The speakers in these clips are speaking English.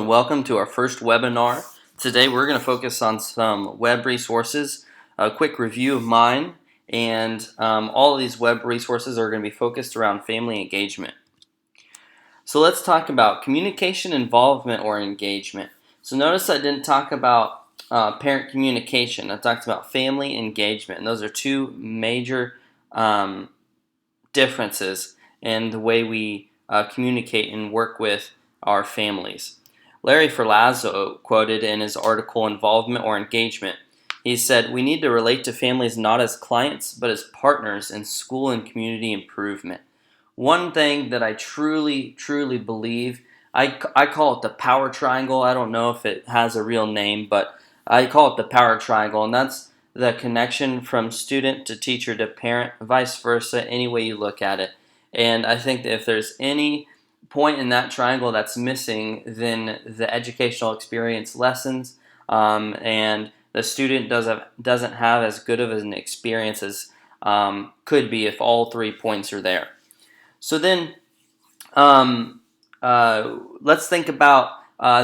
welcome to our first webinar. Today we're going to focus on some web resources, a quick review of mine, and all of these web resources are going to be focused around family engagement. So let's talk about communication involvement or engagement. So notice I didn't talk about parent communication. I talked about family engagement, and those are two major differences in the way we communicate and work with our families. Larry Ferlazzo quoted in his article Involvement or Engagement. He said, "We need to relate to families not as clients but as partners in school and community improvement." One thing that I truly believe, I call it the power triangle. I don't know if it has a real name, but I call it the power triangle, and that's the connection from student to teacher to parent, vice versa, any way you look at it. And I think that if there's any point in that triangle that's missing, then the educational experience lessens, and the student doesn't have as good of an experience as could be if all 3 points are there. So then let's think about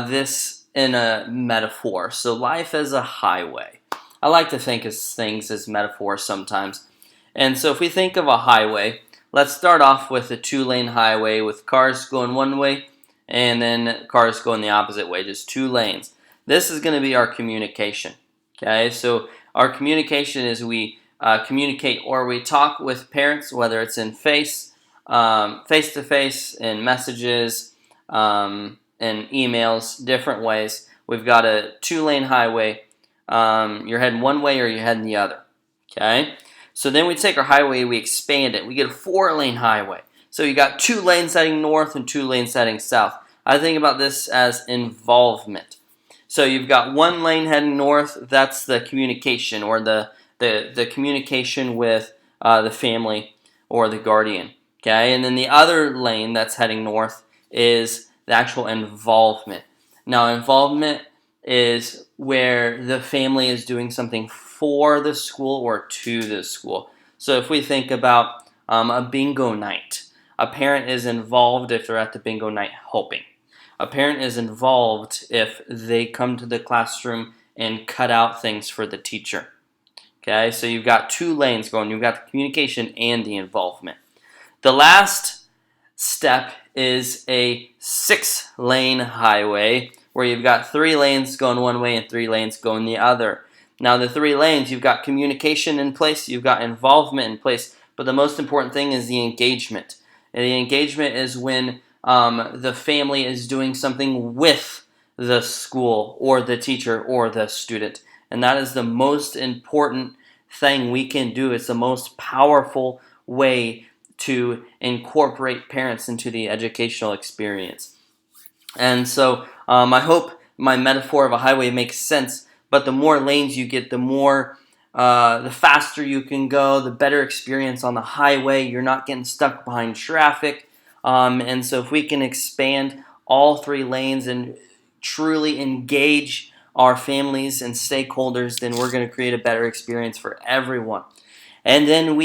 this in a metaphor. So life as a highway. I like to think of things as metaphors sometimes. And so if we think of a highway, let's start off with a 2-lane highway with cars going one way and then cars going the opposite way, just 2 lanes. This is going to be our communication. Okay, so our communication is we communicate or we talk with parents, whether it's in face-to-face, in messages, in emails, different ways. We've got a 2-lane highway. You're heading one way or you're heading the other. Okay? So then we take our highway, we expand it. We get a 4-lane highway. So you got 2 lanes heading north and 2 lanes heading south. I think about this as involvement. So you've got 1 lane heading north, that's the communication or the communication with the family or the guardian. Okay, and then the other lane that's heading north is the actual involvement. Now, involvement is where the family is doing something for the school or to the school. So if we think about a bingo night, a parent is involved if they're at the bingo night helping. A parent is involved if they come to the classroom and cut out things for the teacher. Okay, so you've got 2 lanes going. You've got the communication and the involvement. The last step is a 6-lane highway where you've got 3 lanes going one way and 3 lanes going the other. Now the 3 lanes, you've got communication in place, you've got involvement in place, but the most important thing is the engagement. And the engagement is when the family is doing something with the school or the teacher or the student. And that is the most important thing we can do. It's the most powerful way to incorporate parents into the educational experience. And so I hope my metaphor of a highway makes sense, but the more lanes you get, the faster you can go, the better experience on the highway. You're not getting stuck behind traffic. And so if we can expand all 3 lanes and truly engage our families and stakeholders, then we're going to create a better experience for everyone. And then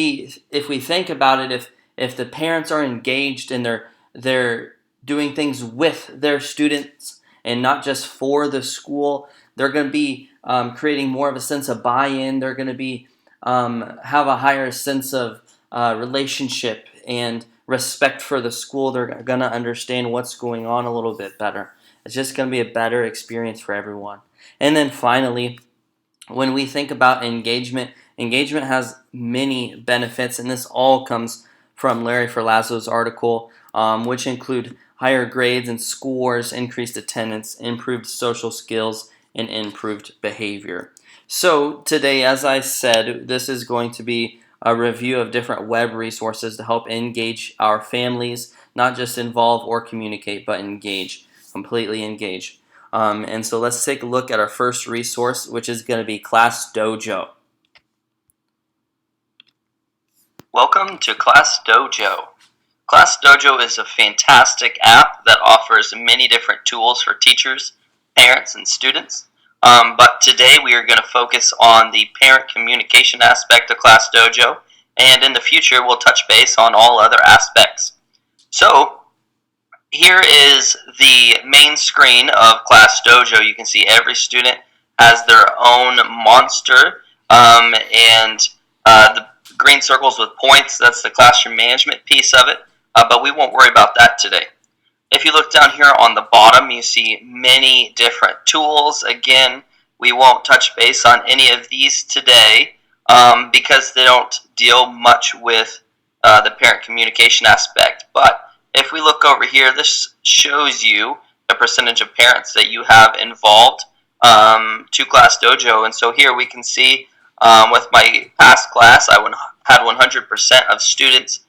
if we think about it, if the parents are engaged and they're doing things with their students and not just for the school, they're going to be creating more of a sense of buy-in. They're going to be have a higher sense of relationship and respect for the school. They're going to understand what's going on a little bit better. It's just going to be a better experience for everyone. And then finally, when we think about engagement has many benefits, and this all comes from Larry Ferlazzo's article, which include higher grades and scores, increased attendance, improved social skills, and improved behavior. So today, as I said, this is going to be a review of different web resources to help engage our families, not just involve or communicate, but engage, completely engage. And so let's take a look at our first resource, which is going to be Class Dojo. Welcome to Class Dojo. Class Dojo is a fantastic app that offers many different tools for teachers, parents, and students. But today we are going to focus on the parent communication aspect of Class Dojo, and in the future we'll touch base on all other aspects. So, Here is the main screen of Class Dojo. You can see every student has their own monster, and the green circles with points, that's the classroom management piece of it, but we won't worry about that today. If you look down here on the bottom, you see many different tools. Again, we won't touch base on any of these today because they don't deal much with the parent communication aspect. But if we look over here, this shows you the percentage of parents that you have involved to Class Dojo. And so here we can see with my past class, I had 100% of students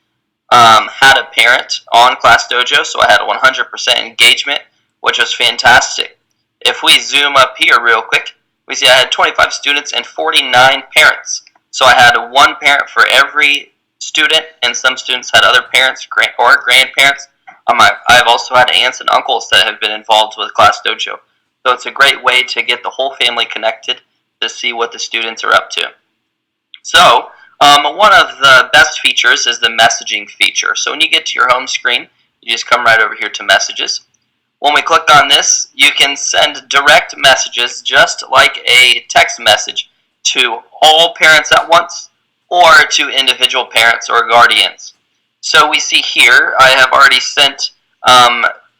had a parent on Class Dojo, so I had 100% engagement, which was fantastic. If we zoom up here real quick, we see I had 25 students and 49 parents. So I had one parent for every student, and some students had other parents or grandparents. I've also had aunts and uncles that have been involved with Class Dojo. So it's a great way to get the whole family connected to see what the students are up to. So one of the best features is the messaging feature. So when you get to your home screen, you just come right over here to messages. When we click on this, you can send direct messages just like a text message to all parents at once or to individual parents or guardians. So we see here I have already sent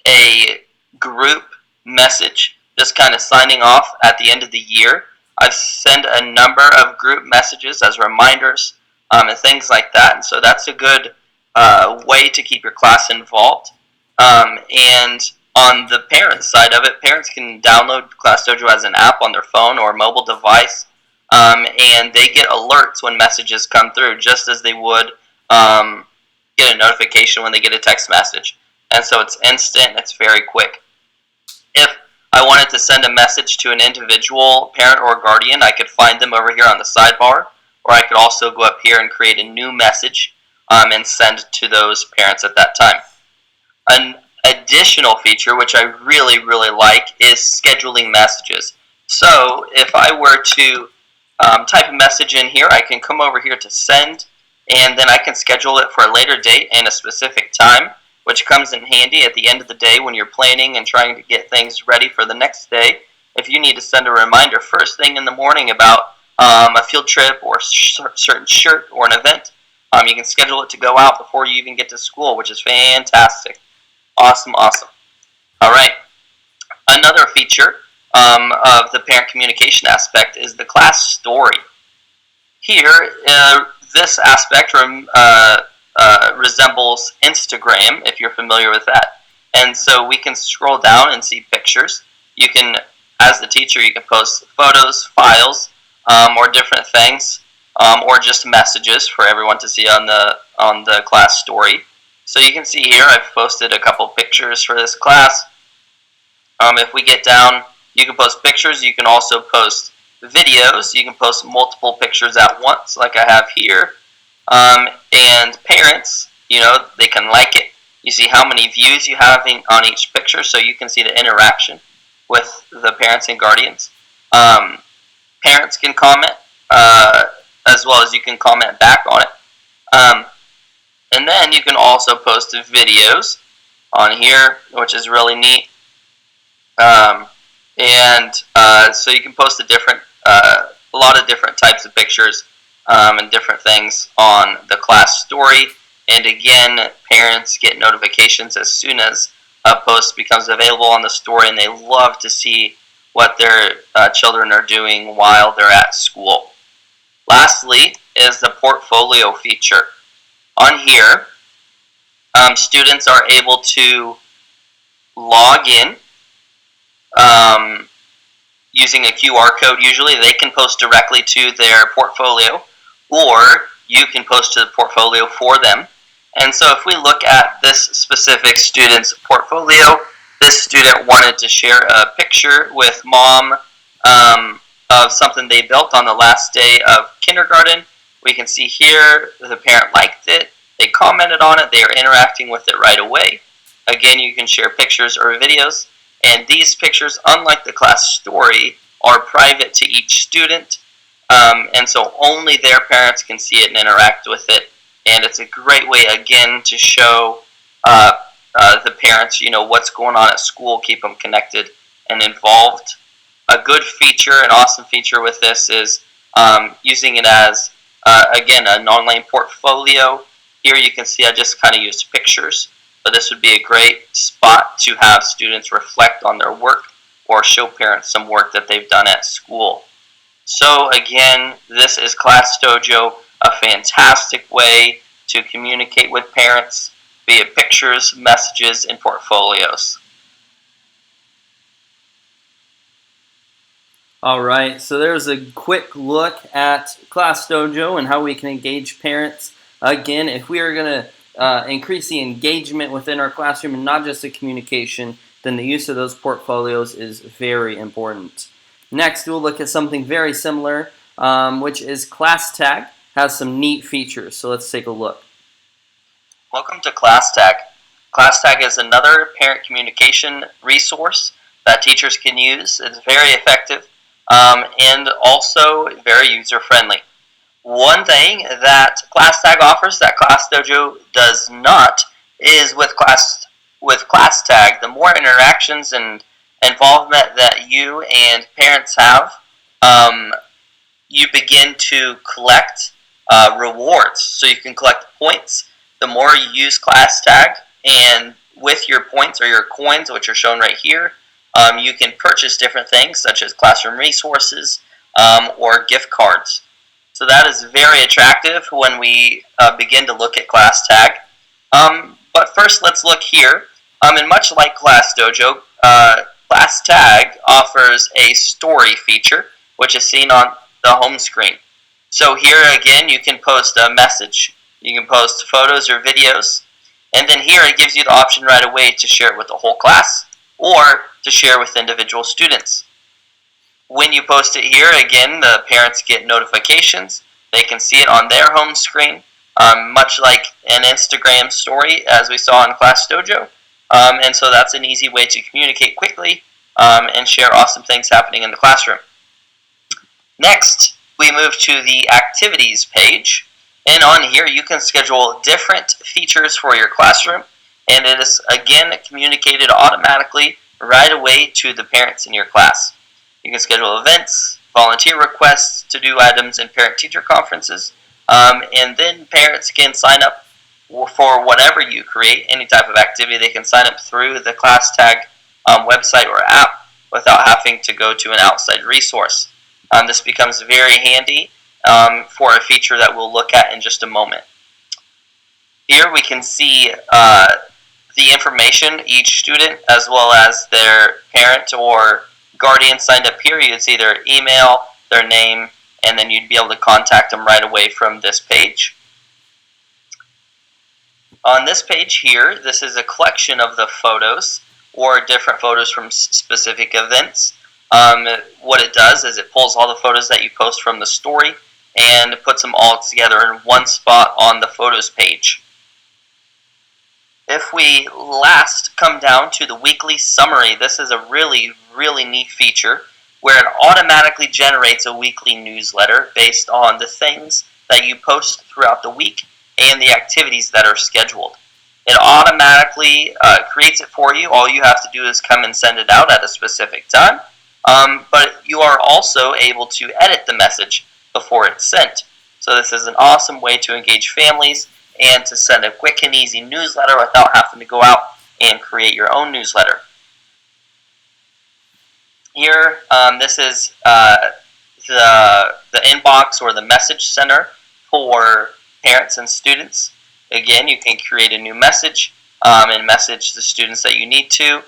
a group message just kind of signing off at the end of the year. I've sent a number of group messages as reminders and things like that. And so that's a good way to keep your class involved. And on the parent side of it, parents can download Class Dojo as an app on their phone or mobile device, and they get alerts when messages come through, just as they would get a notification when they get a text message. And so it's instant, it's very quick. If I wanted to send a message to an individual parent or guardian, I could find them over here on the sidebar, or I could also go up here and create a new message and send to those parents at that time. An additional feature, which I really, really like, is scheduling messages. So if I were to type a message in here, I can come over here to send, and then I can schedule it for a later date and a specific time, which comes in handy at the end of the day when you're planning and trying to get things ready for the next day. If you need to send a reminder first thing in the morning about a field trip or a certain shirt or an event, you can schedule it to go out before you even get to school, which is fantastic. Awesome, awesome. All right. Another feature of the parent communication aspect is the class story. Here, this aspect resembles Instagram, if you're familiar with that. And so we can scroll down and see pictures. You can, as the teacher, you can post photos, files, or different things, or just messages for everyone to see on the class story. So you can see here I've posted a couple pictures for this class. If we get down, you can post pictures. You can also post videos. You can post multiple pictures at once, like I have here. And parents, they can like it. You see how many views you have on each picture, so you can see the interaction with the parents and guardians. Parents can comment, as well as you can comment back on it. And then you can also post videos on here, which is really neat. So you can post a lot of different types of pictures and different things on the class story. And again, parents get notifications as soon as a post becomes available on the story, and they love to see what their children are doing while they're at school. Lastly is the portfolio feature. On here, students are able to log in using a QR code. Usually they can post directly to their portfolio, or you can post to the portfolio for them. And so if we look at this specific student's portfolio, this student wanted to share a picture with mom of something they built on the last day of kindergarten. We can see here the parent liked it, they commented on it, they are interacting with it right away. Again, you can share pictures or videos, and these pictures, unlike the class story, are private to each student, and so only their parents can see it and interact with it. And it's a great way, again, to show the parents, what's going on at school, keep them connected and involved. A good feature, an awesome feature with this is using it as, again, an online portfolio. Here you can see I just kind of used pictures, but this would be a great spot to have students reflect on their work or show parents some work that they've done at school. So again, this is Class Dojo, a fantastic way to communicate with parents via pictures, messages, and portfolios. Alright, so there's a quick look at Class Dojo and how we can engage parents. Again, if we are going to increase the engagement within our classroom and not just the communication, then the use of those portfolios is very important. Next, we'll look at something very similar, which is ClassTag. Has some neat features, so let's take a look. Welcome to ClassTag. ClassTag is another parent communication resource that teachers can use. It's very effective and also very user-friendly. One thing that ClassTag offers that Class Dojo does not is with ClassTag, the more interactions and involvement that you and parents have, you begin to collect rewards. So you can collect points the more you use ClassTag, and with your points or your coins, which are shown right here, you can purchase different things such as classroom resources or gift cards. So that is very attractive when we begin to look at ClassTag. But first, let's look here. And much like Class Dojo, ClassTag offers a story feature, which is seen on the home screen. So here again, you can post a message. You can post photos or videos. And then here it gives you the option right away to share it with the whole class or to share with individual students. When you post it here, again, the parents get notifications. They can see it on their home screen, much like an Instagram story as we saw in Class Dojo. And so that's an easy way to communicate quickly and share awesome things happening in the classroom. Next, we move to the activities page. And on here, you can schedule different features for your classroom. And it is, again, communicated automatically right away to the parents in your class. You can schedule events, volunteer requests to do items in parent-teacher conferences. And then parents can sign up for whatever you create, any type of activity. They can sign up through the ClassTag website or app without having to go to an outside resource. This becomes very handy for a feature that we'll look at in just a moment. Here we can see the information each student as well as their parent or guardian signed up here. You'd see their email, their name, and then you'd be able to contact them right away from this page. On this page here, this is a collection of the photos or different photos from specific events. What it does is it pulls all the photos that you post from the story and puts them all together in one spot on the photos page. If we last come down to the weekly summary, this is a really, really neat feature where it automatically generates a weekly newsletter based on the things that you post throughout the week and the activities that are scheduled. It automatically creates it for you. All you have to do is come and send it out at a specific time. But you are also able to edit the message before it's sent. So this is an awesome way to engage families and to send a quick and easy newsletter without having to go out and create your own newsletter. Here, this is the inbox or the message center for parents and students. Again, you can create a new message and message the students that you need to,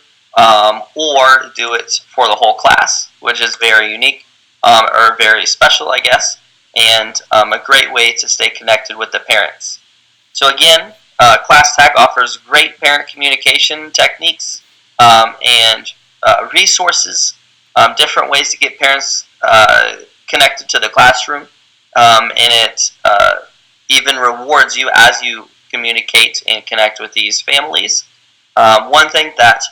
or do it for the whole class, which is very unique or very special, I guess, and a great way to stay connected with the parents. So again, ClassTag offers great parent communication techniques and resources, different ways to get parents connected to the classroom, and it even rewards you as you communicate and connect with these families. One thing that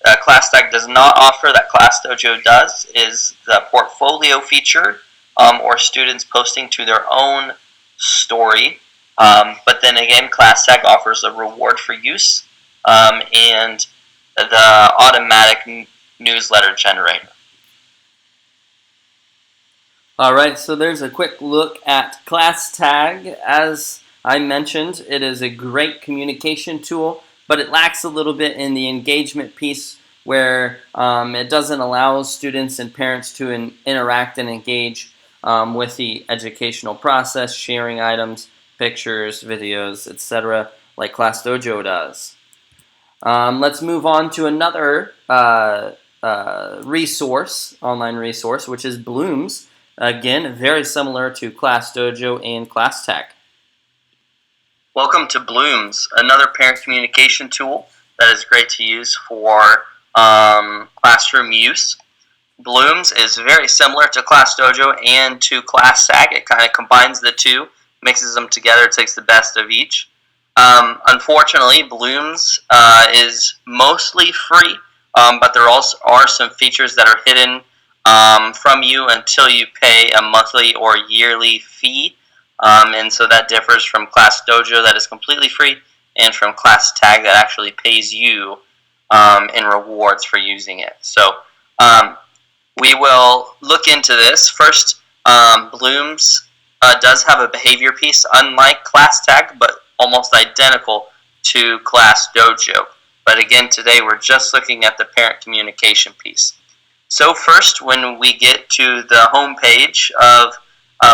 ClassTag does not offer that Class Dojo does is the portfolio feature or students posting to their own story. But then again, ClassTag offers a reward for use. and the automatic newsletter generator. Alright, so there's a quick look at ClassTag. As I mentioned, it is a great communication tool, but it lacks a little bit in the engagement piece where it doesn't allow students and parents to interact and engage with the educational process, sharing items, pictures, videos, etc., like Class Dojo does. Let's move on to another online resource, which is Bloomz. Again, very similar to Class Dojo and ClassTag. Welcome to Bloomz, another parent communication tool that is great to use for classroom use. Bloomz is very similar to Class Dojo and to ClassTag. It kind of combines the two, mixes them together, takes the best of each. Unfortunately, Bloomz is mostly free, but there also are some features that are hidden from you until you pay a monthly or yearly fee, and so that differs from Class Dojo, that is completely free, and from ClassTag, that actually pays you in rewards for using it. So we will look into this. First, Bloomz does have a behavior piece, unlike ClassTag, but almost identical to Class Dojo. But again, today we're just looking at the parent communication piece. So first, when we get to the home page of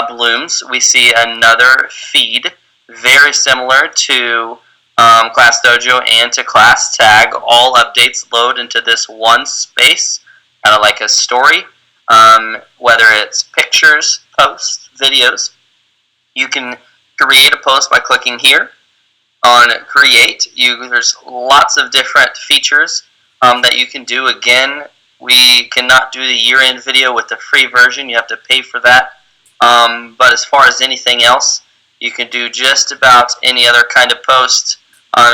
Bloomz, we see another feed, very similar to Class Dojo and to ClassTag. All updates load into this one space, kind of like a story, whether it's pictures, posts, videos. You can create a post by clicking here on Create. There's lots of different features that you can do. Again, we cannot do the year-end video with the free version. You have to pay for that. But as far as anything else, you can do just about any other kind of post,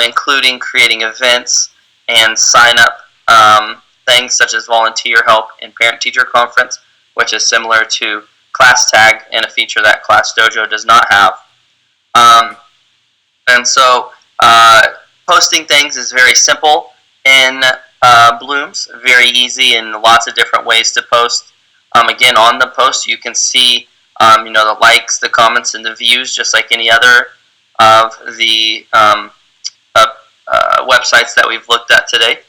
including creating events and sign-up things such as volunteer help and parent-teacher conference, which is similar to ClassTag and a feature that Class Dojo does not have. And so posting things is very simple in Bloomz, very easy, and lots of different ways to post. Again, on the post you can see the likes, the comments, and the views, just like any other of the websites that we've looked at today.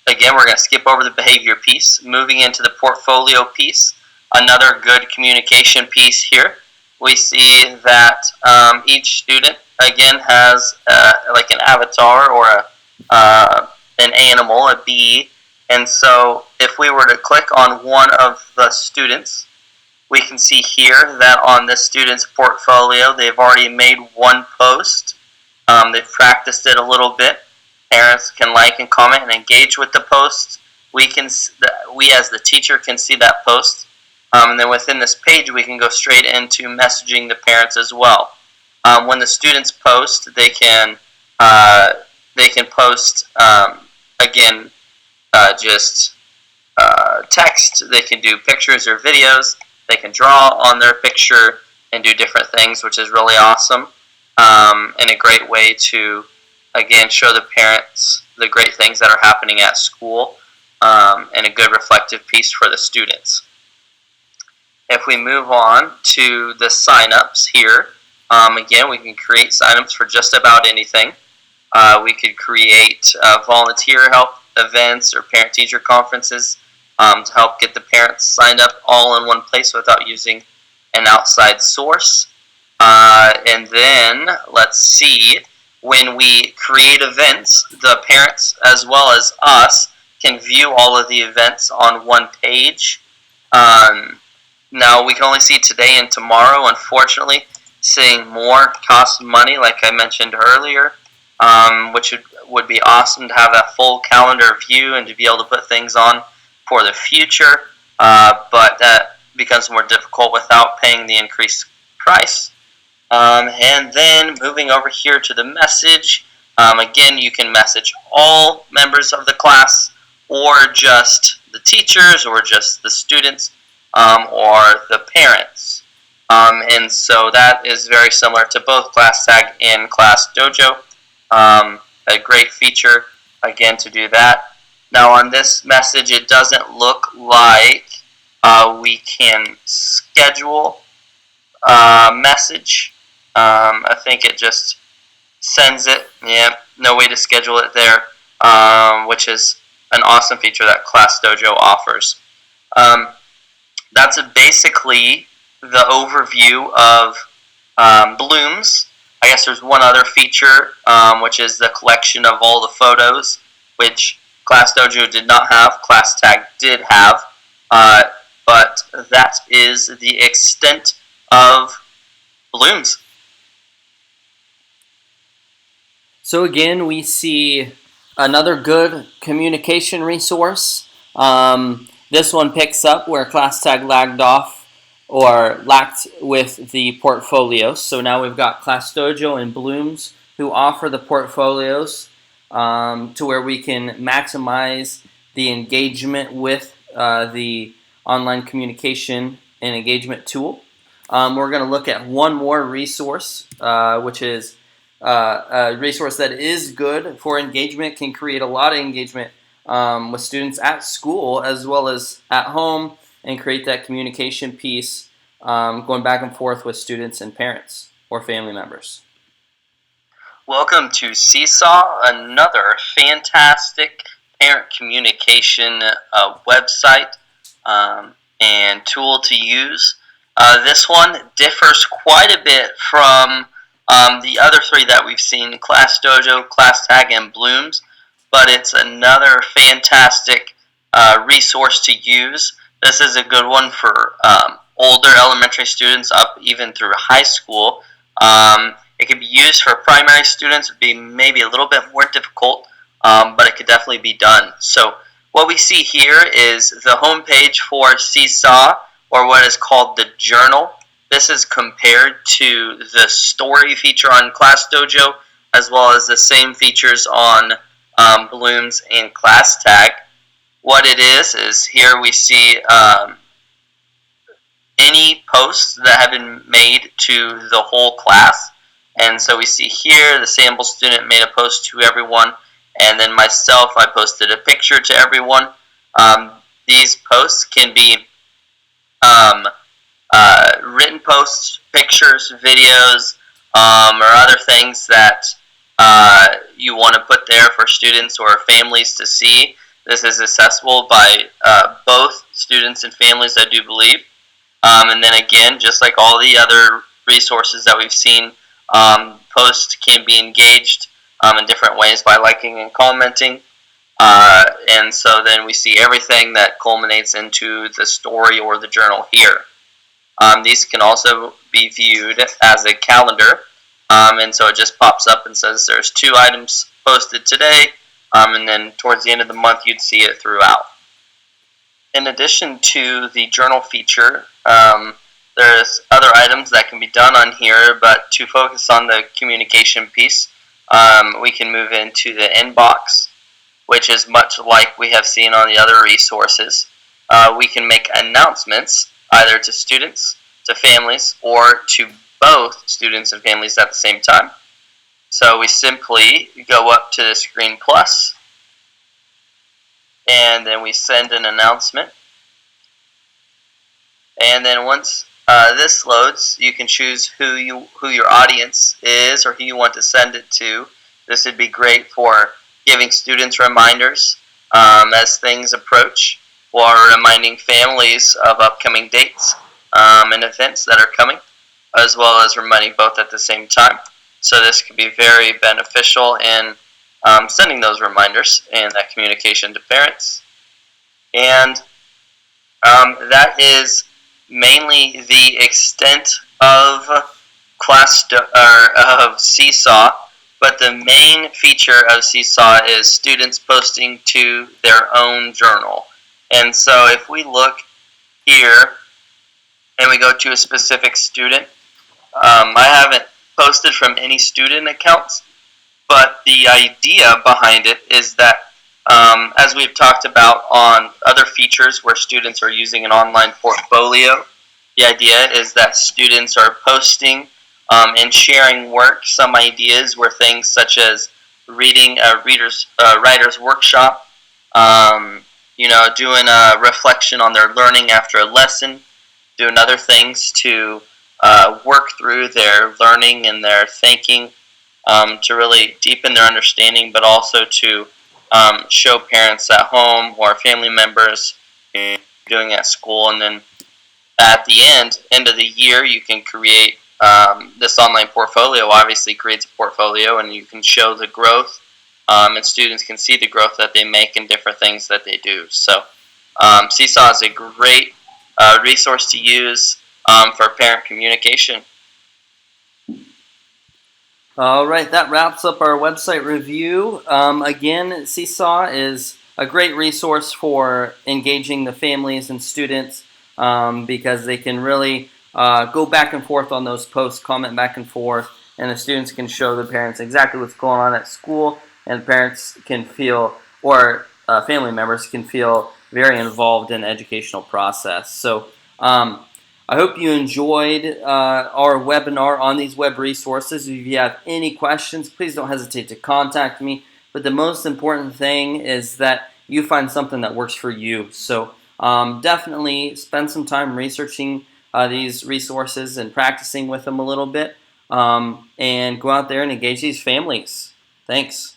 Again, we're going to skip over the behavior piece, moving into the portfolio piece. Another good communication piece here. We see that each student, again, has like an avatar or an animal, a bee. And so if we were to click on one of the students, we can see here that on the student's portfolio, they've already made one post. They've practiced it a little bit. Parents can like and comment and engage with the post. We as the teacher can see that post. And then within this page, we can go straight into messaging the parents as well. When the students post, they can post again just text. They can do pictures or videos. They can draw on their picture and do different things, which is really awesome, and a great way to again show the parents the great things that are happening at school, and a good reflective piece for the students. If we move on to the signups here, again, we can create signups for just about anything. We could create volunteer help events or parent-teacher conferences to help get the parents signed up all in one place without using an outside source. And then, let's see, when we create events, the parents as well as us can view all of the events on one page. Now, we can only see today and tomorrow. Unfortunately, seeing more costs money, like I mentioned earlier, which would be awesome to have that full calendar view and to be able to put things on for the future, but that becomes more difficult without paying the increased price. And then moving over here to the message, again, you can message all members of the class, or just the teachers, or just the students, or the parents. And so that is very similar to both ClassTag and Class Dojo. a great feature, again, to do that. Now on this message, it doesn't look like we can schedule a message. I think it just sends it. Yeah, no way to schedule it there, which is an awesome feature that Class Dojo offers. That's basically the overview of Bloomz. I guess there's one other feature, which is the collection of all the photos, which Class Dojo did not have. ClassTag did have, but that is the extent of Bloomz. So again, we see another good communication resource. This one picks up where ClassTag lagged off or lacked with the portfolios. So now we've got Class Dojo and Bloomz who offer the portfolios to where we can maximize the engagement with the online communication and engagement tool. We're going to look at one more resource, which is a resource that is good for engagement, can create a lot of engagement with students at school as well as at home, and create that communication piece going back and forth with students and parents or family members. Welcome to Seesaw, another fantastic parent communication website and tool to use. This one differs quite a bit from the other three that we've seen, Class Dojo, ClassTag, and Bloomz, but it's another fantastic resource to use. This is a good one for older elementary students up even through high school. It could be used for primary students. It would be maybe a little bit more difficult, but it could definitely be done. So what we see here is the homepage for Seesaw, or what is called the journal. This is compared to the story feature on Class Dojo, as well as the same features on Bloomz and ClassTag. What it is here we see any posts that have been made to the whole class. And so we see here the sample student made a post to everyone, and then myself, I posted a picture to everyone. These posts can be written posts, pictures, videos, or other things that you want to put there for students or families to see. This is accessible by both students and families, I do believe. And then again, just like all the other resources that we've seen, posts can be engaged in different ways by liking and commenting. And so then we see everything that culminates into the story or the journal here. These can also be viewed as a calendar, and so it just pops up and says there's 2 items posted today, and then towards the end of the month you'd see it throughout. In addition to the journal feature, there's other items that can be done on here, but to focus on the communication piece, we can move into the inbox, which is much like we have seen on the other resources. We can make announcements either to students, to families, or to both students and families at the same time. So we simply go up to the screen plus, and then we send an announcement. And then once this loads, you can choose who your audience is or who you want to send it to. This would be great for giving students reminders as things approach, or reminding families of upcoming dates and events that are coming, as well as reminding both at the same time. So this could be very beneficial in sending those reminders and that communication to parents. And that is mainly the extent of of Seesaw. But the main feature of Seesaw is students posting to their own journal. And so if we look here and we go to a specific student, I haven't posted from any student accounts, but the idea behind it is that as we've talked about on other features where students are using an online portfolio, the idea is that students are posting and sharing work. Some ideas were things such as writer's workshop. Doing a reflection on their learning after a lesson, doing other things to work through their learning and their thinking, to really deepen their understanding, but also to show parents at home or family members doing at school. And then at the end of the year, you can create this online portfolio. Obviously, creates a portfolio, and you can show the growth, and students can see the growth that they make in different things that they do. So, Seesaw is a great resource to use for parent communication. All right, that wraps up our website review. Again, Seesaw is a great resource for engaging the families and students, because they can really go back and forth on those posts, comment back and forth, and the students can show the parents exactly what's going on at school, and parents can feel, or family members can feel, very involved in the educational process. So I hope you enjoyed our webinar on these web resources. If you have any questions, please don't hesitate to contact me. But the most important thing is that you find something that works for you. So definitely spend some time researching these resources and practicing with them a little bit, and go out there and engage these families. Thanks.